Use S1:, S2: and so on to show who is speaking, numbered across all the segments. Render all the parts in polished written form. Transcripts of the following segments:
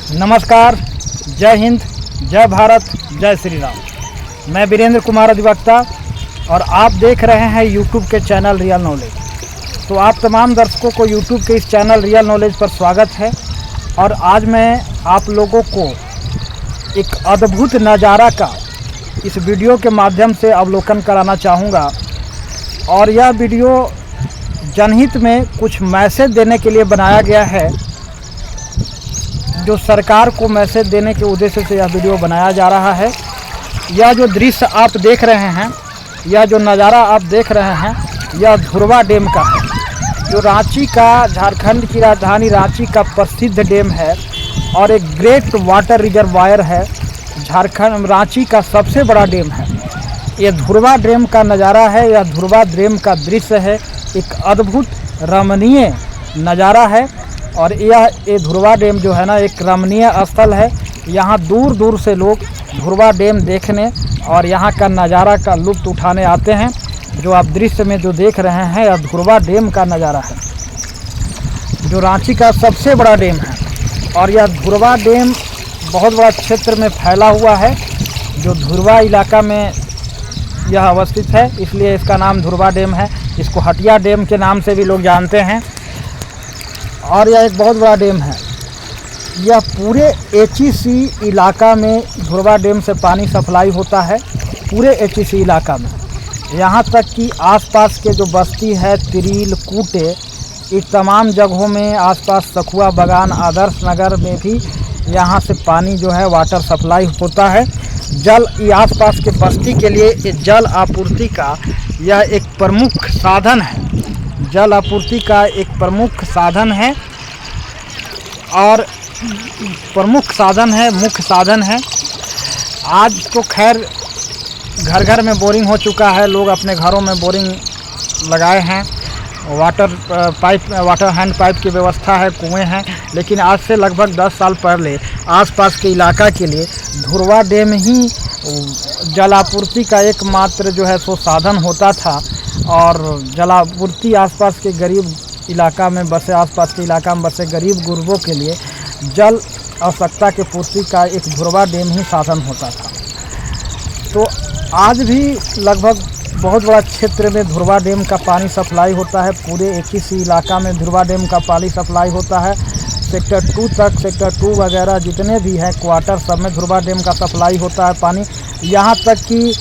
S1: नमस्कार, जय हिंद, जय भारत, जय श्री राम। मैं वीरेंद्र कुमार अधिवक्ता और आप देख रहे हैं यूट्यूब के चैनल रियल नॉलेज। तो आप तमाम दर्शकों को यूट्यूब के इस चैनल रियल नॉलेज पर स्वागत है। और आज मैं आप लोगों को एक अद्भुत नज़ारा का इस वीडियो के माध्यम से अवलोकन कराना चाहूँगा। और यह वीडियो जनहित में कुछ मैसेज देने के लिए बनाया गया है, जो सरकार को मैसेज देने के उद्देश्य से यह वीडियो बनाया जा रहा है। यह जो दृश्य आप देख रहे हैं, यह जो नज़ारा आप देख रहे हैं, यह धुरवा डैम का है, जो रांची का, झारखंड की राजधानी रांची का प्रसिद्ध डैम है और एक ग्रेट वाटर रिजर्वायर है। झारखंड रांची का सबसे बड़ा डैम है। यह धुरवा डैम का नज़ारा है, यह धुरवा डैम का दृश्य है। एक अद्भुत रमणीय नज़ारा है। और ये धुरवा डैम जो है ना, एक रमणीय स्थल है। यहाँ दूर दूर से लोग धुरवा डैम देखने और यहाँ का नज़ारा का लुत्फ़ उठाने आते हैं। जो आप दृश्य में जो देख रहे हैं, यह धुरवा डैम का नज़ारा है, जो रांची का सबसे बड़ा डैम है। और यह धुरवा डैम बहुत बड़ा क्षेत्र में फैला हुआ है, जो धुरवा इलाका में यह अवस्थित है, इसलिए इसका नाम धुरवा डैम है। इसको हटिया डैम के नाम से भी लोग जानते हैं। और यह एक बहुत बड़ा डैम है। यह पूरे एचईसी इलाका में धुरवा डैम से पानी सप्लाई होता है, पूरे एचईसी इलाका में। यहाँ तक कि आसपास के जो बस्ती है, तिरील, कूटे, इस तमाम जगहों में, आसपास सखुआ बगान, आदर्श नगर में भी यहाँ से पानी जो है वाटर सप्लाई होता है। जल, ये आसपास के बस्ती के लिए ये जल आपूर्ति का यह एक प्रमुख साधन है। जल आपूर्ति का एक प्रमुख साधन है और प्रमुख साधन है, मुख्य साधन है। आज तो खैर घर घर में बोरिंग हो चुका है, लोग अपने घरों में बोरिंग लगाए हैं, water pipe, water hand pipe की व्यवस्था है, कुएं हैं। लेकिन आज से लगभग 10 साल पहले आसपास के इलाका के लिए धुरवा डैम ही जलापूर्ति का एकमात्र जो है सो साधन होता था। और जलापूर्ति आसपास के गरीब इलाका में बसे, आसपास के इलाका में बसे गरीब गुरबों के लिए जल आवश्यकता के पूर्ति का एक धुरवा डैम ही साधन होता था। तो आज भी लगभग बहुत बड़ा क्षेत्र में धुरवा डैम का पानी सप्लाई होता है। पूरे एचईसी इलाका में धुरवा डैम का पानी सप्लाई होता है। सेक्टर 2 तक, सेक्टर 2 वगैरह जितने भी हैं क्वार्टर, सब में धुरवा डैम का सप्लाई होता है पानी। यहाँ तक कि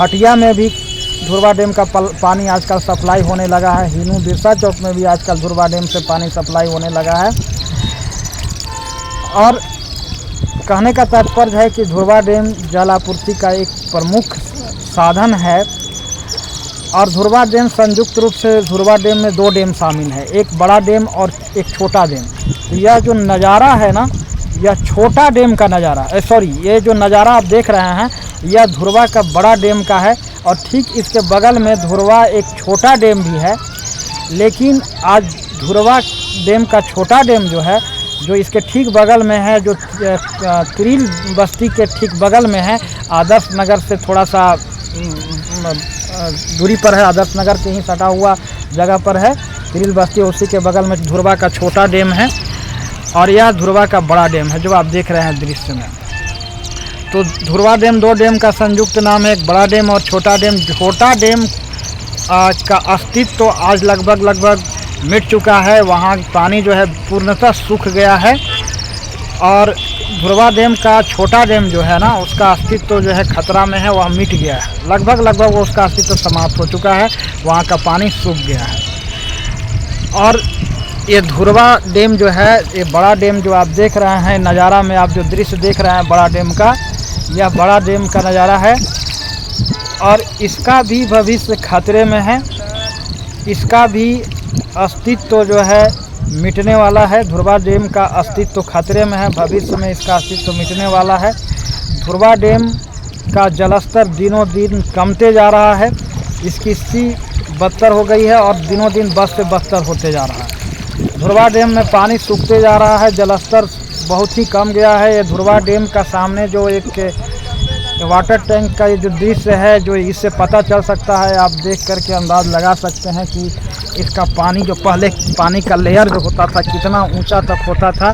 S1: हटिया में भी धुरवा डैम का पानी आजकल सप्लाई होने लगा है। हिनू बिरसा चौक में भी आजकल धुरवा डैम से पानी सप्लाई होने लगा है। और कहने का तात्पर्य है कि धुरवा डैम जल आपूर्ति का एक प्रमुख साधन है। और धुरवा डैम संयुक्त रूप से धुरवा डैम में 2 डैम शामिल है, एक बड़ा डैम और एक छोटा डैम। तो यह जो नज़ारा है ना, यह छोटा डैम का नज़ारा, ये जो नज़ारा आप देख रहे हैं, यह धुरवा का बड़ा डैम का है। और ठीक इसके बगल में धुरवा एक छोटा डैम भी है। लेकिन आज धुरवा डैम का छोटा डैम जो है, जो इसके ठीक बगल में है, जो तिरील बस्ती के ठीक बगल में है, आदर्श नगर से थोड़ा सा दूरी पर है, आदर्श नगर के ही सटा हुआ जगह पर है तिरील बस्ती, उसी के बगल में धुरवा का छोटा डैम है। और यह धुरवा का बड़ा डैम है, जो आप देख रहे हैं दृश्य में। तो धुरवा डैम 2 डैम का संयुक्त नाम है, एक बड़ा डैम और छोटा डैम। छोटा डैम का अस्तित्व तो आज लगभग मिट चुका है। वहाँ पानी जो है पूर्णतः सूख गया है। और धुरवा डैम का छोटा डैम जो है ना, उसका अस्तित्व तो जो है खतरा में है, वह मिट गया है। लगभग उसका अस्तित्व समाप्त हो चुका है, वहाँ का पानी सूख गया है। और ये धुरवा डैम जो है, ये बड़ा डैम जो आप देख रहे हैं नज़ारा में, आप जो दृश्य देख रहे हैं बड़ा डैम का, यह बड़ा डैम का नज़ारा है। और इसका भी भविष्य खतरे में है। इसका भी अस्तित्व जो है मिटने वाला है। धुरवा डैम का अस्तित्व खतरे में है, भविष्य में इसका अस्तित्व मिटने वाला है। धुरवा डैम का जलस्तर दिनों दिन कमते जा रहा है। इसकी स्थिति बदतर हो गई है और दिनों दिन बद से बदतर होते जा रहा है। धुरवा डैम में पानी सूखते जा रहा है, जलस्तर बहुत ही कम गया है। ये धुरवा डैम का सामने जो एक वाटर टैंक का ये जो दृश्य है, जो इससे पता चल सकता है, आप देख करके अंदाज़ लगा सकते हैं कि इसका पानी जो पहले पानी का लेयर जो होता था कितना ऊंचा तक होता था।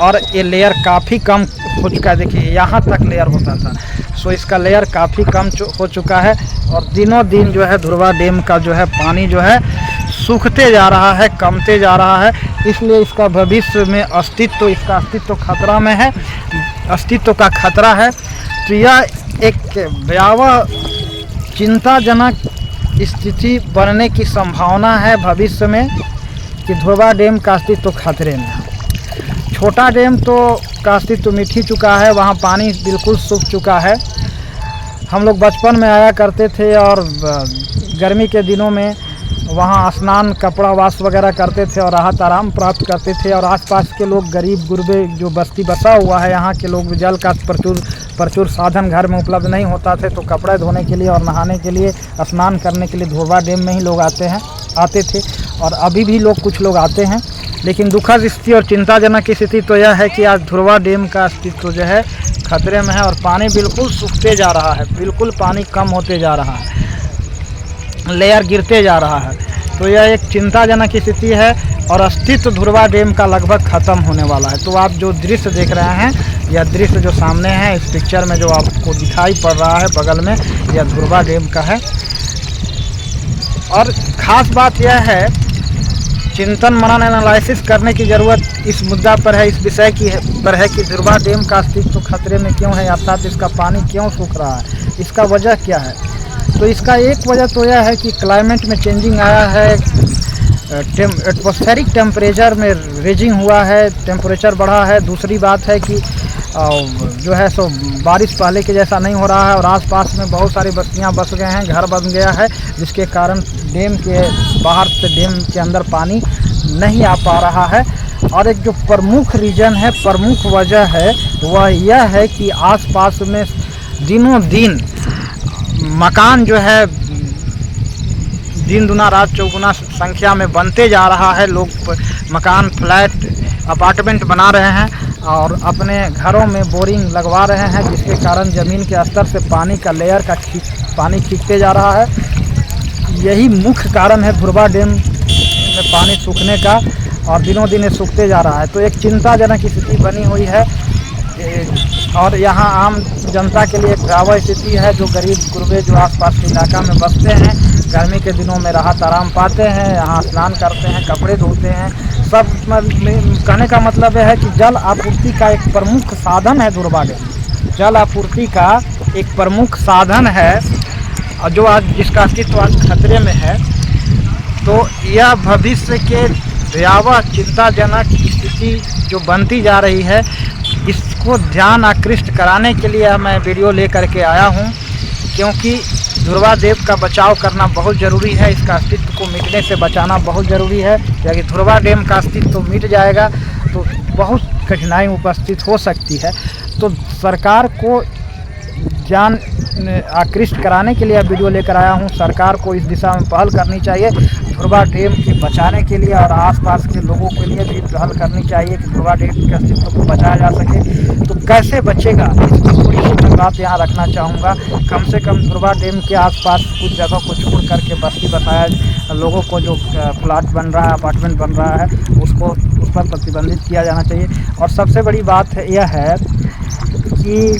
S1: और ये लेयर काफ़ी कम हो चुका है। देखिए यहाँ तक लेयर होता था, सो इसका लेयर काफ़ी कम हो चुका है और दिनों दिन जो है ध्रुवा डैम का जो है पानी जो है सूखते जा रहा है, कमते जा रहा है। इसलिए इसका भविष्य में इसका अस्तित्व खतरा में है, अस्तित्व का खतरा है। तो यह एक भयावह चिंताजनक स्थिति बनने की संभावना है भविष्य में कि ध्रुवा डैम का अस्तित्व खतरे में है। छोटा डैम तो का अस्तित्व मिट ही चुका है, वहाँ पानी बिल्कुल सूख चुका है। हम लोग बचपन में आया करते थे और गर्मी के दिनों में वहाँ स्नान कपड़ा वाश वगैरह करते थे और राहत आराम प्राप्त करते थे। और आसपास के लोग गरीब गुरबे जो बस्ती बसा हुआ है, यहाँ के लोग जल का प्रचुर साधन घर में उपलब्ध नहीं होता थे, तो कपड़े धोने के लिए और नहाने के लिए, स्नान करने के लिए ध्रुवा डैम में ही लोग आते थे और अभी भी कुछ लोग आते हैं। लेकिन दुखद स्थिति और चिंताजनक स्थिति तो यह है कि आज ध्रुवा डैम का अस्तित्व जो है खतरे में है और पानी बिल्कुल सूखते जा रहा है, बिल्कुल पानी कम होते जा रहा है, लेयर गिरते जा रहा है। तो यह एक चिंताजनक स्थिति है और अस्तित्व ध्रुवा डैम का लगभग ख़त्म होने वाला है। तो आप जो दृश्य देख रहे हैं, यह दृश्य जो सामने है इस पिक्चर में जो आपको दिखाई पड़ रहा है बगल में, यह ध्रुवा डैम का है। और ख़ास बात यह है, चिंतन मनन एनालिसिस करने की ज़रूरत इस मुद्दा पर है, इस विषय पर है कि ध्रुवा डैम का अस्तित्व खतरे में क्यों है, अर्थात इसका पानी क्यों सूख रहा है, इसका वजह क्या है। तो इसका एक वजह तो यह है कि क्लाइमेट में चेंजिंग आया है, एटमॉस्फेरिक टेम्परेचर में रेजिंग हुआ है, टेम्परेचर बढ़ा है। दूसरी बात है कि जो है सो बारिश पहले के जैसा नहीं हो रहा है और आसपास में बहुत सारी बस्तियां बस गए हैं, घर बन गया है, जिसके कारण डैम के बाहर से डैम के अंदर पानी नहीं आ पा रहा है। और एक जो प्रमुख रीज़न है, प्रमुख वजह है, वह यह है कि आसपास में दिनों दिन मकान जो है दिन दुना रात चौगुना संख्या में बनते जा रहा है। लोग मकान, फ्लैट, अपार्टमेंट बना रहे हैं और अपने घरों में बोरिंग लगवा रहे हैं, जिसके कारण ज़मीन के स्तर से पानी का लेयर का पानी खींचते जा रहा है। यही मुख्य कारण है ध्रुवा डैम में पानी सूखने का और दिनों दिन ये सूखते जा रहा है। तो एक चिंताजनक स्थिति बनी हुई है और यहाँ आम जनता के लिए एक भयावह स्थिति है। जो गरीब गुरबे जो आसपास के इलाका में बसते हैं, गर्मी के दिनों में राहत आराम पाते हैं, यहाँ स्नान करते हैं, कपड़े धोते हैं। सब कहने का मतलब यह है कि जल आपूर्ति का एक प्रमुख साधन है ध्रुवा डैम, जल आपूर्ति का एक प्रमुख साधन है और जो आज जिसका अस्तित्व आज खतरे में है। तो यह भविष्य के भयावह चिंताजनक स्थिति जो बनती जा रही है, इसको ध्यान आकृष्ट कराने के लिए मैं वीडियो लेकर के आया हूं, क्योंकि ध्रुवा डैम का बचाव करना बहुत ज़रूरी है। इसका अस्तित्व को मिटने से बचाना बहुत ज़रूरी है, क्योंकि ध्रुवा डैम का अस्तित्व मिट जाएगा तो बहुत कठिनाई उपस्थित हो सकती है। तो सरकार को ध्यान आकृष्ट कराने के लिए वीडियो लेकर आया हूं। सरकार को इस दिशा में पहल करनी चाहिए, ध्रुवा डैम के बचाने के लिए और आसपास के लोगों के लिए भी पहल करनी चाहिए कि ध्रुवा डैम के अस्तित्व को बचाया जा सके। तो कैसे बचेगा, इसकी थोड़ी सी मैं बात यहाँ रखना चाहूँगा। कम से कम ध्रुवा डैम के आसपास कुछ जगह को छोड़ करके बस्ती बसाया, लोगों को जो प्लाट बन रहा है, अपार्टमेंट बन रहा है, उसको उस पर प्रतिबंधित किया जाना चाहिए। और सबसे बड़ी बात यह है कि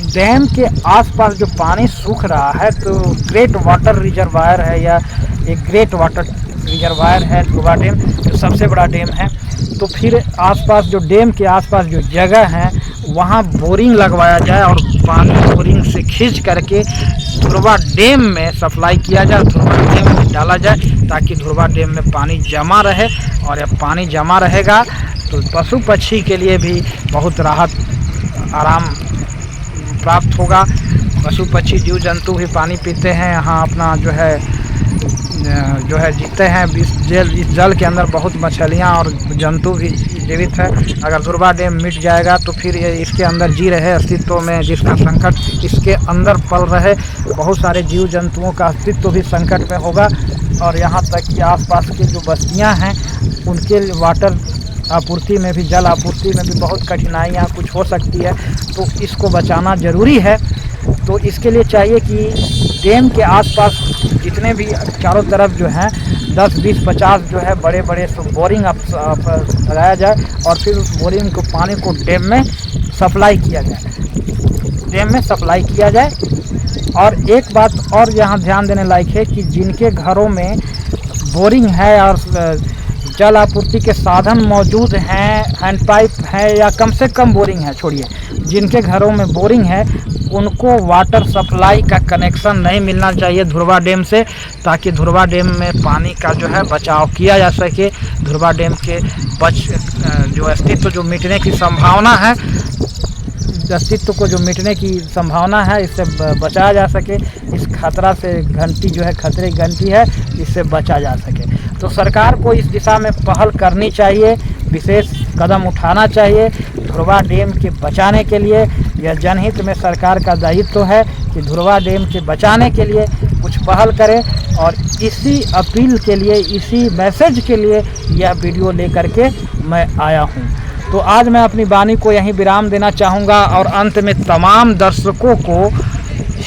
S1: डैम के आसपास जो पानी सूख रहा है, तो ग्रेट वाटर रिजर्वायर है या एक ग्रेट वाटर रिजर्वायर है ध्रुवा डैम, जो सबसे बड़ा डैम है। तो फिर आसपास जो डैम के आसपास जो जगह है, वहाँ बोरिंग लगवाया जाए और पानी बोरिंग से खींच करके ध्रुवा डैम में सप्लाई किया जाए, ध्रुवा डैम में डाला जाए, ताकि ध्रुवा डैम में पानी जमा रहे। और जब पानी जमा रहेगा तो पशु पक्षी के लिए भी बहुत राहत आराम प्राप्त होगा। पशु पक्षी जीव जंतु भी पानी पीते हैं, यहाँ अपना जो है जीते हैं। इस जल के अंदर बहुत मछलियाँ और जंतु भी जीवित है। अगर ध्रुवा डैम मिट जाएगा तो फिर ये इसके अंदर जी रहे अस्तित्व में जिसका संकट इसके अंदर पल रहे, बहुत सारे जीव जंतुओं का अस्तित्व भी संकट में होगा। और यहाँ तक कि आसपास की जो बस्तियाँ हैं, उनके वाटर आपूर्ति में भी, जल आपूर्ति में भी बहुत कठिनाइयाँ कुछ हो सकती है। तो इसको बचाना ज़रूरी है। तो इसके लिए चाहिए कि डैम के आसपास जितने भी चारों तरफ जो हैं 10, 20, 50 जो है बड़े बड़े बोरिंग आप लगाया जाए और फिर उस बोरिंग को पानी को डैम में सप्लाई किया जाए। और एक बात और यहाँ ध्यान देने लायक है कि जिनके घरों में बोरिंग है और जल आपूर्ति के साधन मौजूद हैं, हैंडपाइप है या कम से कम बोरिंग है, छोड़िए, जिनके घरों में बोरिंग है उनको वाटर सप्लाई का कनेक्शन नहीं मिलना चाहिए धुरवा डैम से, ताकि धुरवा डैम में पानी का जो है बचाव किया जा सके। धुरवा डैम के जो अस्तित्व जो मिटने की संभावना है, अस्तित्व को जो मिटने की संभावना है, इससे बचाया जा सके। इस खतरा से घंटी जो है, खतरे की घंटी है, इससे बचा जा सके। तो सरकार को इस दिशा में पहल करनी चाहिए, विशेष कदम उठाना चाहिए धुरवा डैम के बचाने के लिए। यह जनहित में सरकार का दायित्व है कि धुरवा डैम के बचाने के लिए कुछ पहल करें, और इसी अपील के लिए, इसी मैसेज के लिए यह वीडियो लेकर के मैं आया हूँ। तो आज मैं अपनी वाणी को यहीं विराम देना चाहूँगा और अंत में तमाम दर्शकों को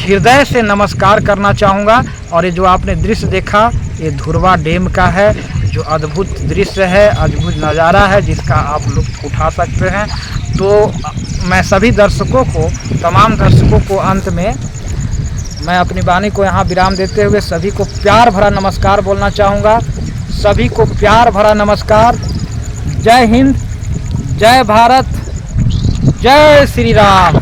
S1: हृदय से नमस्कार करना चाहूँगा। और ये जो आपने दृश्य देखा, ये धुरवा डैम का है, जो अद्भुत दृश्य है, अद्भुत नज़ारा है, जिसका आप लुत्फ़ उठा सकते हैं। तो मैं सभी दर्शकों को, तमाम दर्शकों को अंत में मैं अपनी वाणी को यहाँ विराम देते हुए सभी को प्यार भरा नमस्कार बोलना चाहूँगा। सभी को प्यार भरा नमस्कार। जय हिंद, जय भारत, जय श्री राम।